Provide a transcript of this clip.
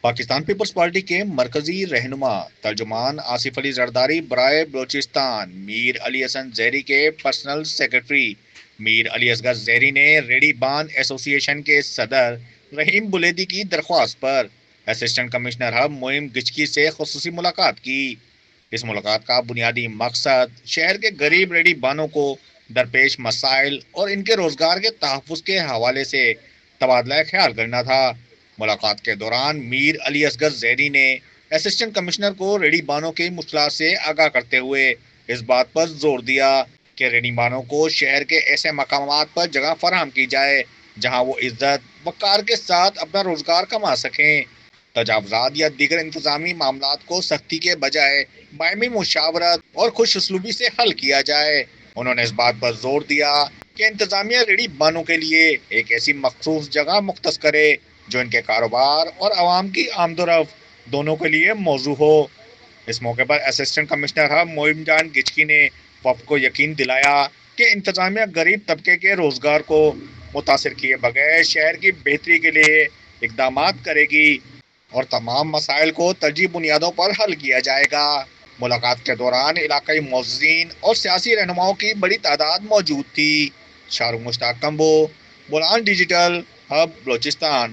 Pakistan Peoples party کے مرکزی رہنما ترجمان آصف علی زرداری برائے بلوچستان میر علی حسن زہری کے پرسنل سیکرٹری میر علی اصغر زہری نے ریڈی بان ایسوسی ایشن کے صدر رحیم بلیدی کی درخواست پر اسسٹنٹ کمشنر ہب معین گچکی سے خصوصی ملاقات کی۔ اس ملاقات کا بنیادی مقصد شہر کے غریب ریڈی بانوں کو درپیش مسائل اور ان کے روزگار کے تحفظ کے حوالے سے تبادلہ خیال کرنا تھا۔ ملاقات کے دوران میر علی اصغر زہری نے اسسٹنٹ کمشنر کو ریڈی بانوں کی مشکلات سے آگاہ کرتے ہوئے اس بات پر زور دیا کہ ریڈی بانوں کو شہر کے ایسے مقامات پر جگہ فراہم کی جائے جہاں وہ عزت وقار کے ساتھ اپنا روزگار کما سکیں۔ تجاوزات یا دیگر انتظامی معاملات کو سختی کے بجائے باہمی مشاورت اور خوش اسلوبی سے حل کیا جائے۔ انہوں نے اس بات پر زور دیا کہ انتظامیہ ریڈی بانوں کے لیے ایک ایسی مخصوص جگہ مختص کرے جو ان کے کاروبار اور عوام کی آمد و رفت دونوں کے لیے موزوں ہو۔ اس موقع پر اسسٹنٹ کمشنر ہب معین جان گچکی نے وفد کو یقین دلایا کہ انتظامیہ غریب طبقے کے روزگار کو متاثر کیے بغیر شہر کی بہتری کے لیے اقدامات کرے گی اور تمام مسائل کو ترجیحی بنیادوں پر حل کیا جائے گا۔ ملاقات کے دوران علاقائی معززین اور سیاسی رہنماؤں کی بڑی تعداد موجود تھی۔ شاہ رخ مشتاق کمبو، بلان ڈیجیٹل ہب بلوچستان۔